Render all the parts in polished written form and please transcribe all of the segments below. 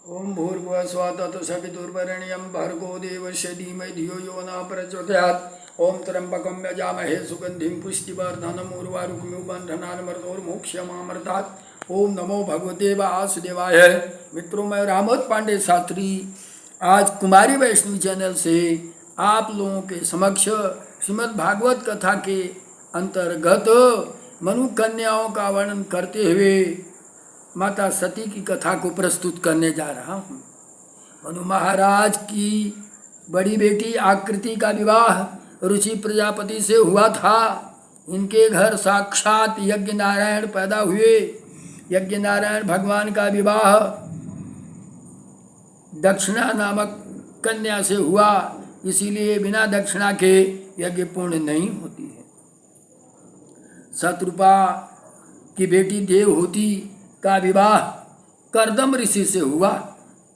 ओम भूर्भुवः स्वः तत्सवितुर्वरेण्यं भर्गो देवस्य धीमहि धियो यो नः प्रचोदयात्। ओम त्र्यंबकं यजामहे सुगंधिं पुष्टिवर्धनम् उर्वारुकमिव बन्धनान् मृत्योर्मोक्षमामृतात्। ओम नमो भगवते वासुदेवाय। मित्रों, मैं रामोद पांडे शास्त्री आज कुमारी वैष्णवी चैनल से आप लोगों के समक्ष श्रीमद् भागवत कथा के अंतर्गत मनु कन्याओं का वर्णन करते हुए माता सती की कथा को प्रस्तुत करने जा रहा हूँ। मनु महाराज की बड़ी बेटी आकृति का विवाह रुचि प्रजापति से हुआ था। इनके घर साक्षात यज्ञ नारायण पैदा हुए। यज्ञ नारायण भगवान का विवाह दक्षिणा नामक कन्या से हुआ, इसीलिए बिना दक्षिणा के यज्ञ पूर्ण नहीं होती है। शत्रुपा की बेटी देवहूति का विवाह कर्दम ऋषि से हुआ।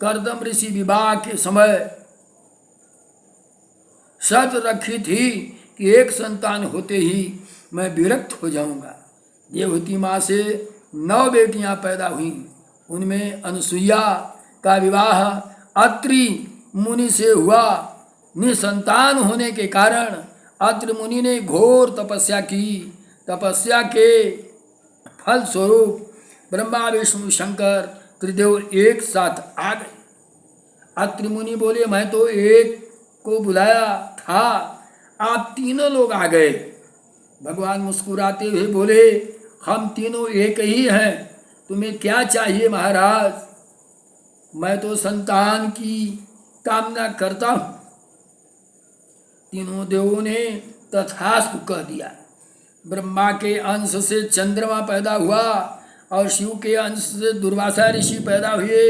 कर्दम ऋषि विवाह के समय शर्त रखी थी कि एक संतान होते ही मैं विरक्त हो जाऊंगा। देवहूति माँ से 9 बेटियां पैदा हुई। उनमें अनुसुईया का विवाह अत्रि मुनि से हुआ। निसंतान होने के कारण अत्रि मुनि ने घोर तपस्या की। तपस्या के फलस्वरूप ब्रह्मा विष्णु शंकर त्रिदेव एक साथ आ गए। अत्रि मुनि बोले, मैं तो एक को बुलाया था, आप तीनों लोग आ गए। भगवान मुस्कुराते हुए बोले, हम तीनों एक ही हैं, तुम्हें क्या चाहिए महाराज? मैं तो संतान की कामना करता हूँ। तीनों देवों ने तथास्तु कह दिया। ब्रह्मा के अंश से चंद्रमा पैदा हुआ और शिव के अंश से दुर्वासा ऋषि पैदा हुए।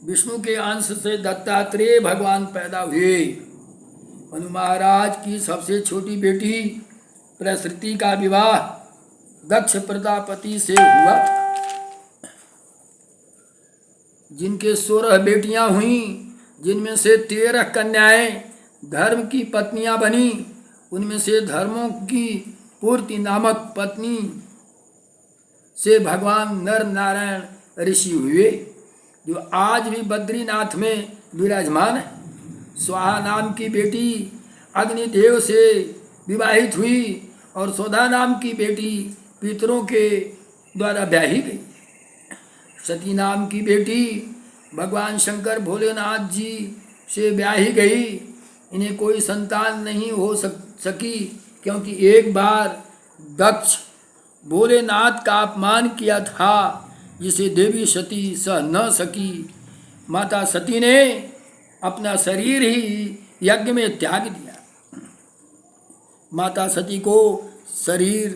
विष्णु के अंश से दत्तात्रेय भगवान पैदा हुए। मनु महाराज की सबसे छोटी बेटी प्रसृति का विवाह दक्ष प्रजापति से हुआ। जिनके 16 बेटियां हुईं, जिनमें से 13 कन्याएं धर्म की पत्नियां बनी। उनमें से धर्मों की पूर्ति नामक पत्नी से भगवान नर नारायण ऋषि हुए, जो आज भी बद्रीनाथ में विराजमान है। स्वाहा नाम की बेटी अग्निदेव से विवाहित हुई और सौदा नाम की बेटी पितरों के द्वारा ब्याही गई। सती नाम की बेटी भगवान शंकर भोलेनाथ जी से ब्याही गई। इन्हें कोई संतान नहीं हो सकी, क्योंकि एक बार दक्ष भोलेनाथ का अपमान किया था, जिसे देवी सती सह न सकी। माता सती ने अपना शरीर ही यज्ञ में त्याग दिया। माता सती को शरीर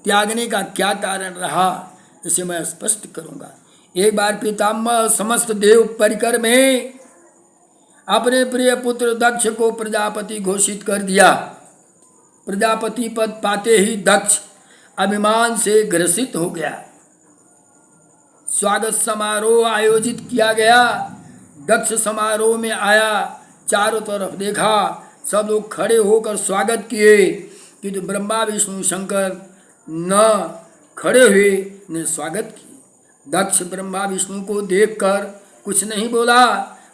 त्यागने का क्या कारण रहा, इसे मैं स्पष्ट करूंगा। एक बार पितामह समस्त देव परिकर में अपने प्रिय पुत्र दक्ष को प्रजापति घोषित कर दिया। प्रजापति पद पाते ही दक्ष अभिमान से ग्रसित हो गया। स्वागत समारोह आयोजित किया गया। दक्ष समारोह में आया, चारों तरफ देखा, सब लोग खड़े होकर स्वागत किए, किंतु ब्रह्मा विष्णु शंकर न खड़े हुए न स्वागत किए। दक्ष ब्रह्मा विष्णु को देखकर कुछ नहीं बोला,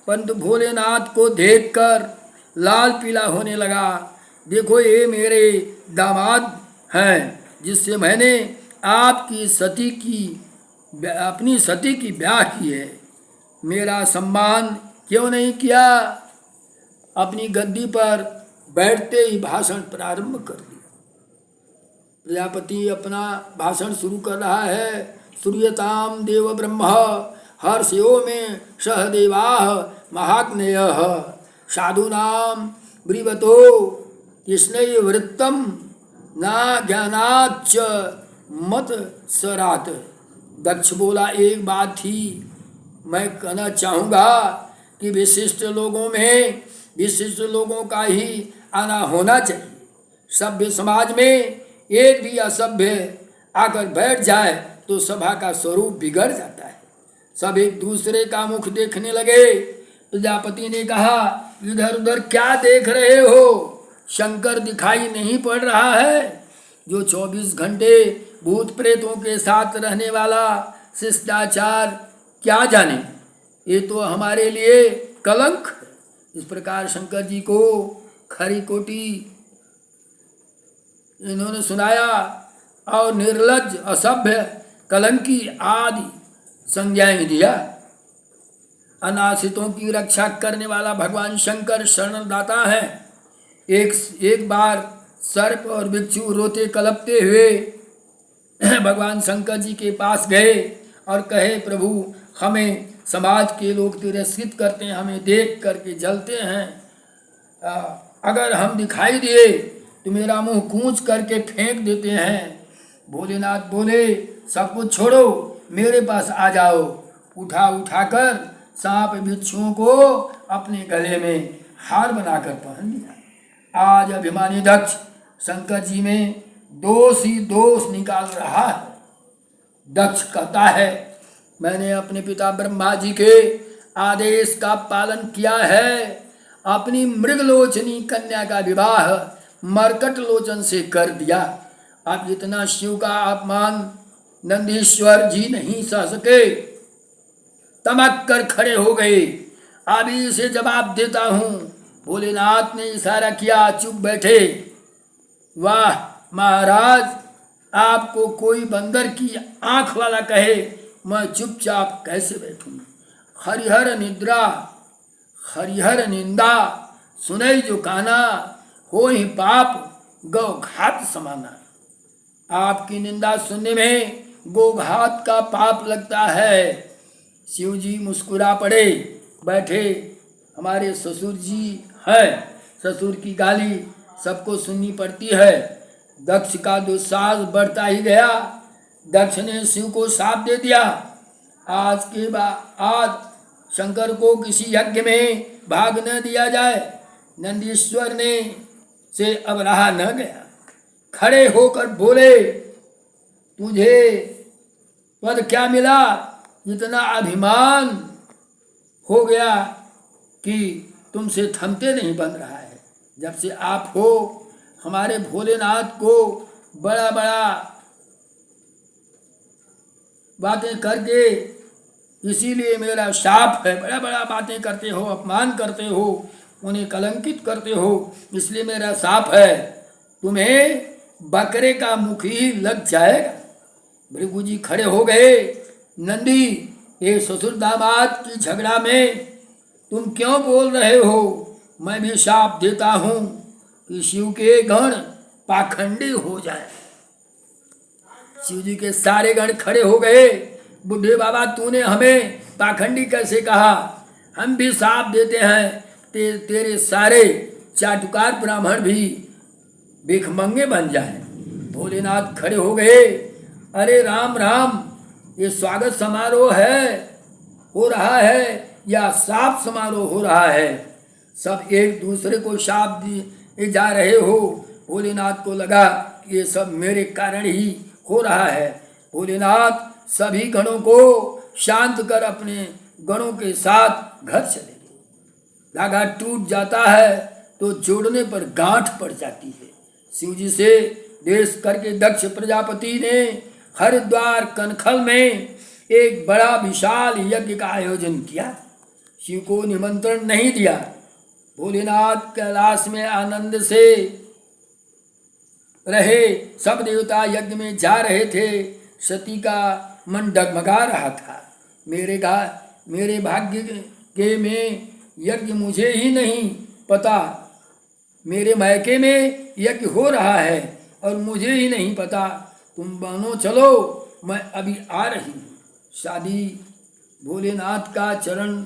परंतु भोलेनाथ को देखकर लाल पीला होने लगा। देखो, ये मेरे दामाद हैं, जिससे मैंने आपकी सती की अपनी सती की ब्याह की है। मेरा सम्मान क्यों नहीं किया? अपनी गद्दी पर बैठते ही भाषण प्रारंभ कर दिया। प्रजापति अपना भाषण शुरू कर रहा है। सूर्यताम देव ब्रह्म हर्षयो में सहदेवाः महाग्नेयः साधूनां ब्रीवतो कृष्णै वृत्तम ना ज्ञानाच्च मत सरात। दक्ष बोला, एक बात थी, मैं कहना चाहूँगा कि विशिष्ट लोगों में विशिष्ट लोगों का ही आना होना चाहिए। सभ्य समाज में एक भी असभ्य आकर बैठ जाए तो सभा का स्वरूप बिगड़ जाता है। सब एक दूसरे का मुख देखने लगे। प्रजापति ने कहा, इधर उधर क्या देख रहे हो? शंकर दिखाई नहीं पड़ रहा है, जो 24 घंटे भूत प्रेतों के साथ रहने वाला शिष्टाचार क्या जाने? ये तो हमारे लिए कलंक है। इस प्रकार शंकर जी को खरी कोटि इन्होंने सुनाया और निर्लज्ज, असभ्य, कलंकी आदि संज्ञाएं दिया। अनाश्रितों की रक्षा करने वाला भगवान शंकर शरणदाता है। एक बार सर्प और बिच्छू रोते कलपते हुए भगवान शंकर जी के पास गए और कहे, प्रभु हमें समाज के लोग तिरस्कृत करते हैं, हमें देख करके जलते हैं, अगर हम दिखाई दिए तो मेरा मुंह कूंच करके फेंक देते हैं। भोलेनाथ बोले, सब कुछ छोड़ो, मेरे पास आ जाओ। उठाकर सांप बिच्छुओं को अपने गले में हार बनाकर पहन लिया। आज अभिमानी दक्ष शंकर जी में दोष ही दोष निकाल रहा है। दक्ष कहता है, मैंने अपने पिता ब्रह्मा जी के आदेश का पालन किया है, अपनी मृगलोचनी कन्या का विवाह मरकट लोचन से कर दिया। अब इतना शिव का अपमान नंदीश्वर जी नहीं सह सके, तमक कर खड़े हो गए। अभी इसे जवाब देता हूँ। भोलेनाथ ने इशारा किया, चुप बैठे। वाह महाराज, आपको कोई बंदर की आंख वाला कहे, मैं चुपचाप कैसे बैठूं? हरिहर निद्रा हरिहर निंदा, सुनई जो काना, हो ही पाप गौ घात समाना। आपकी निंदा सुनने में गोघात का पाप लगता है। शिव जी मुस्कुरा पड़े, बैठे। हमारे ससुर जी हैं, ससुर की गाली सबको सुननी पड़ती है। दक्ष का दुस्साहस बढ़ता ही गया। दक्ष ने शिव को शाप दे दिया, आज के बाद शंकर को किसी यज्ञ में भाग न दिया जाए। नंदीश्वर ने से अब रहा न गया, खड़े होकर बोले, तुझे पद क्या मिला? इतना अभिमान हो गया कि तुमसे थमते नहीं बन रहा है। जब से आप हो, हमारे भोलेनाथ को बड़ा बड़ा बातें करके, इसीलिए मेरा शाप है। बड़ा बड़ा बातें करते हो, अपमान करते हो, उन्हें कलंकित करते हो, इसलिए मेरा शाप है। तुम्हें बकरे का मुख ही लग जाएगा। भृगु जी खड़े हो गए। नंदी, ये ससुर दामाद की झगड़ा में तुम क्यों बोल रहे हो? मैं भी शाप देता हूँ कि शिव के गण पाखंडी हो जाए। शिव जी के सारे गण खड़े हो गए। बुढ़े बाबा, तूने हमें पाखंडी कैसे कहा? हम भी शाप देते हैं तेरे सारे चाटुकार ब्राह्मण भी भिखमंगे बन जाए। भोलेनाथ खड़े हो गए। अरे राम राम, ये स्वागत समारोह हो रहा है या शाप समारोह हो रहा है? सब एक दूसरे को शाप दिए जा रहे हो। भोलेनाथ को लगा कि ये सब मेरे कारण ही हो रहा है। भोलेनाथ सभी गणों को शांत कर अपने गणों के साथ घर चले गए। धागा टूट जाता है तो जोड़ने पर गांठ पड़ जाती है। शिव जी से देश करके दक्ष प्रजापति ने हरिद्वार कनखल में एक बड़ा विशाल यज्ञ का आयोजन किया। शिव को निमंत्रण नहीं दिया। भोलेनाथ कैलाश में आनंद से रहे। सब देवता यज्ञ में जा रहे थे। सती का मन डगमगा रहा था। मेरे भाग्य के में यज्ञ मुझे ही नहीं पता। मेरे मायके में यज्ञ हो रहा है और मुझे ही नहीं पता। तुम बनो चलो, मैं अभी आ रही हूँ। शादी भोलेनाथ का चरण।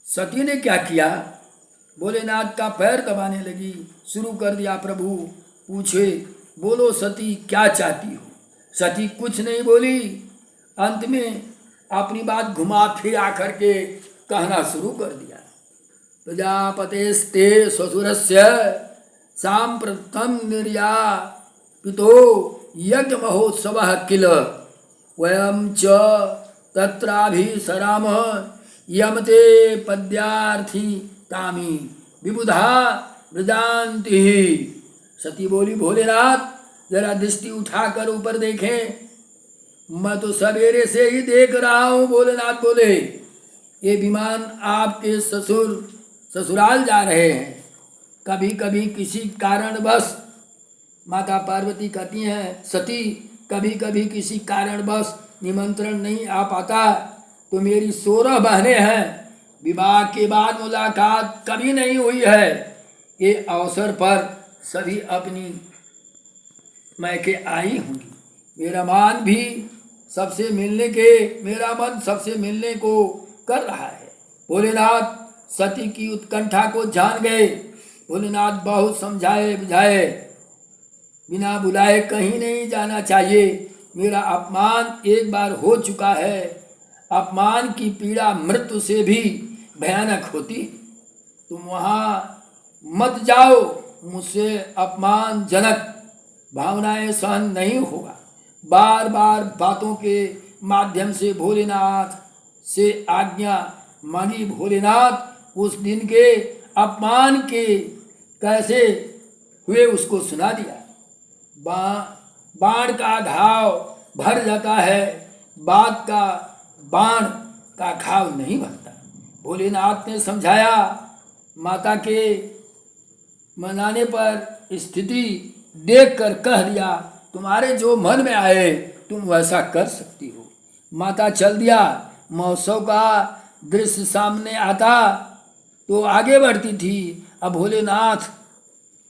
सती ने क्या किया? भोलेनाथ का पैर दबाने लगी। शुरू कर दिया, प्रभु पूछे, बोलो सती क्या चाहती हो? सती कुछ नहीं बोली। अंत में अपनी बात घुमा फिर आकर के कहना शुरू कर दिया। प्रजापतेस्ते ससुरस्य सांप्रतम निर्यापितो यज्ञ महोत्सव किल वयं च तत्राभिसराम यमते पद्यार्थी तामी विबुधा वृदांति। सती बोली, भोलेनाथ जरा दृष्टि उठाकर ऊपर देखें। मैं तो सवेरे से ही देख रहा हूँ। भोलेनाथ बोले, ये विमान आपके ससुराल जा रहे हैं। कभी कभी किसी कारणवश, माता पार्वती कहती हैं, सती कभी कभी किसी कारणवश निमंत्रण नहीं आ पाता, तो मेरी 16 बहनें हैं, विवाह के बाद मुलाकात कभी नहीं हुई है। ये अवसर पर सभी अपनी मैके आई होंगी। मेरा मन सबसे मिलने को कर रहा है। भोलेनाथ सती की उत्कंठा को जान गए। भोलेनाथ बहुत समझाए बुझाए, बिना बुलाए कहीं नहीं जाना चाहिए। मेरा अपमान एक बार हो चुका है। अपमान की पीड़ा मृत्यु से भी भयानक होती। तुम वहाँ मत जाओ, मुझसे अपमानजनक भावनाएं सहन नहीं होगा। बार बार बातों के माध्यम से भोलेनाथ से आज्ञा मांगी। भोलेनाथ उस दिन के अपमान के कैसे हुए उसको सुना दिया। बाण का घाव भर जाता है, बात का बाण का घाव नहीं भरता। भोलेनाथ ने समझाया। माता के मनाने पर स्थिति देखकर कह दिया, तुम्हारे जो मन में आए तुम वैसा कर सकती हो। माता चल दिया। महोत्सव का दृश्य सामने आता तो आगे बढ़ती थी। अब भोलेनाथ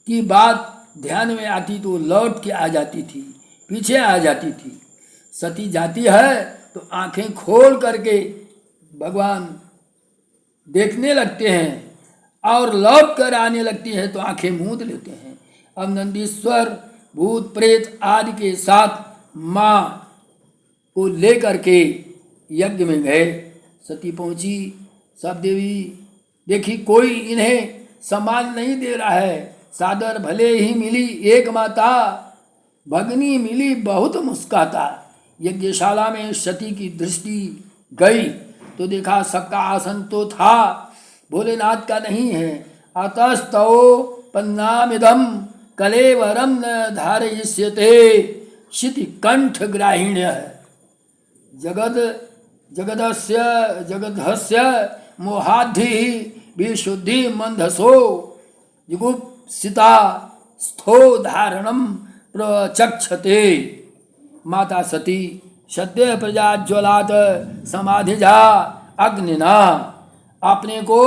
की बात ध्यान में आती तो लौट के आ जाती थी, पीछे आ जाती थी। सती जाती है तो आंखें खोल करके भगवान देखने लगते हैं, और लौट कर आने लगती है तो आंखें मूंद लेते हैं। अब नंदीश्वर भूत प्रेत आदि के साथ माँ को लेकर के यज्ञ में गए। सती पहुंची। सब देवी देखी कोई इन्हें सम्मान नहीं दे रहा है। सादर भले ही मिली एक माता, भगनी मिली बहुत मुस्काता। यज्ञशाला में सती की दृष्टि गई तो देखा सबका आसन तो था, भोलेनाथ का नहीं है। अतस्तौ पन्नामिदम कलेवरम न धारयिष्यते शिति कंठ ग्राहिण्य जगदस्य मोहाद्धि विशुद्धि मंधसो जुगुप्सिता स्थो धारणम प्रचक्षते। माता सती सद्य प्रजाज्वलात समाधिजा अग्निना, अपने को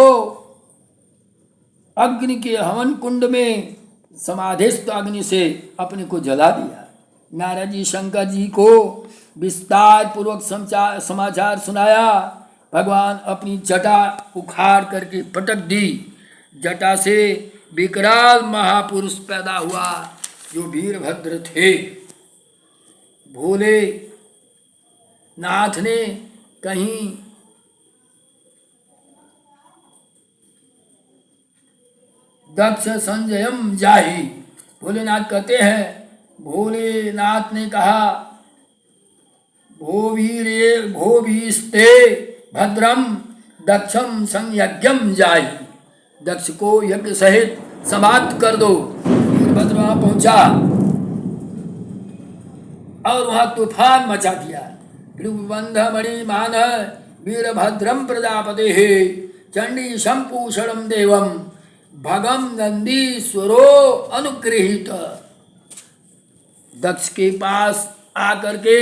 अग्नि के हवन कुंड में समाधिस्थ अग्नि से अपने को जला दिया। नारद जी शंकर जी को विस्तार पूर्वक समाचार सुनाया। भगवान अपनी जटा उखाड़ करके पटक दी। जटा से विकराल महापुरुष पैदा हुआ जो वीरभद्र थे। भोले नाथ ने कहीं दक्ष संजयम जाहि, भोलेनाथ कहते हैं, भोलेनाथ ने कहा, भोवीस्ते भद्रम दक्षम संयज्ञम जाहि, दक्ष को यज्ञ सहित समाप्त कर दो। वीरभद्र वहां पहुंचा और वहां तूफान मचा दिया। कृबंधमणि मान वीरभद्रम प्रजापते चंडी संपूषणम देवम भगम नंदीश्वरो अनुगृहीत। दक्ष के पास आकर के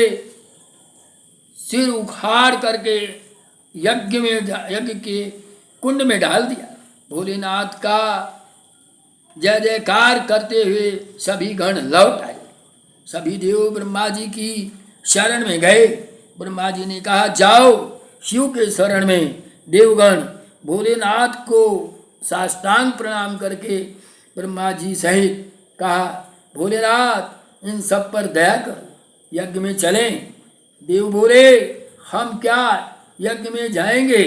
सिर उखाड़ करके यज्ञ के कुंड में डाल दिया। भोलेनाथ का जय जयकार करते हुए सभी गण लौट आए। सभी देव ब्रह्मा जी की शरण में गए। ब्रह्मा जी ने कहा, जाओ शिव के शरण में। देवगण भोलेनाथ को साष्टांग प्रणाम करके ब्रह्मा जी सहित कहा, भोलेनाथ इन सब पर दया करो, यज्ञ में चलें। देव बोले, हम क्या यज्ञ में जाएंगे।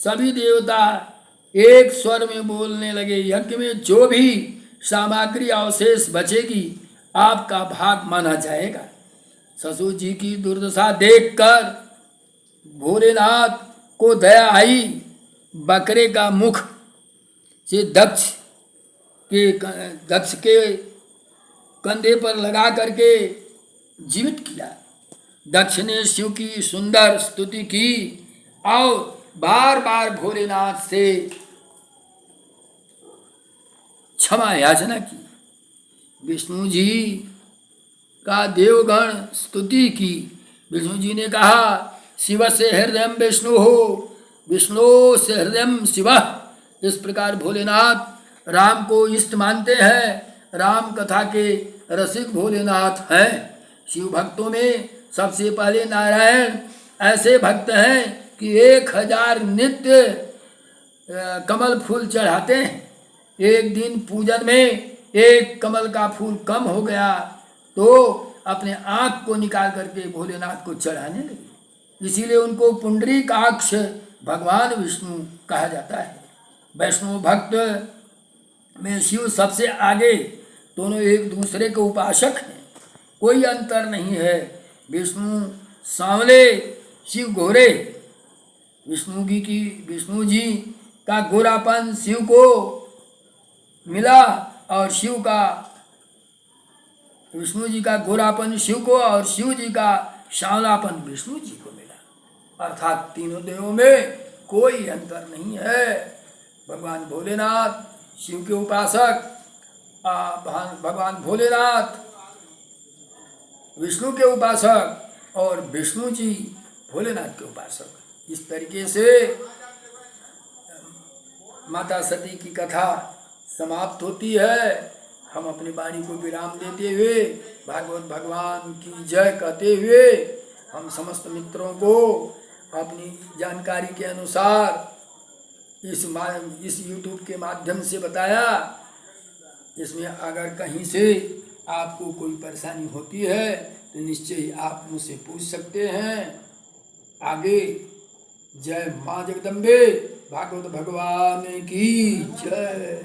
सभी देवता एक स्वर में बोलने लगे, यज्ञ में जो भी सामग्री अवशेष बचेगी आपका भाग माना जाएगा। ससुर जी की दुर्दशा देखकर भोलेनाथ को दया आई। बकरे का मुख से दक्ष के कंधे पर लगा करके जीवित किया। दक्ष ने शिव की सुंदर स्तुति की और बार बार भोलेनाथ से क्षमा याचना की। विष्णु जी का देवगण स्तुति की। विष्णु जी ने कहा, शिव से हृदय विष्णु हो, विष्णु से हृदय शिव। इस प्रकार भोलेनाथ राम को इष्ट मानते हैं। राम कथा के रसिक भोलेनाथ हैं। शिव भक्तों में सबसे पहले नारायण ऐसे भक्त हैं कि 1000 नित्य कमल फूल चढ़ाते हैं। एक दिन पूजन में एक कमल का फूल कम हो गया तो अपने आँख को निकाल करके भोलेनाथ को चढ़ाने लगे। इसीलिए उनको पुंडरीकाक्ष भगवान विष्णु कहा जाता है। वैष्णव भक्त में शिव सबसे आगे, दोनों एक दूसरे के उपासक हैं, कोई अंतर नहीं है। विष्णु सांवले, शिव गोरे। विष्णु जी का गोरापन शिव को मिला और विष्णु जी का गोरापन शिव को और शिव जी का सांवलापन विष्णु जी को मिला। अर्थात तीनों देवों में कोई अंतर नहीं है। भगवान भोलेनाथ शिव के उपासक, भगवान भोलेनाथ विष्णु के उपासक और विष्णु जी भोलेनाथ के उपासक। इस तरीके से माता सती की कथा समाप्त होती है। हम अपनी वाणी को विराम देते हुए भागवत भगवान की जय कहते हुए हम समस्त मित्रों को अपनी जानकारी के अनुसार इस YouTube के माध्यम से बताया। इसमें अगर कहीं से आपको कोई परेशानी होती है तो निश्चय ही आप मुझसे पूछ सकते हैं। आगे जय माँ जगदम्बे, भागवत भगवान की जय।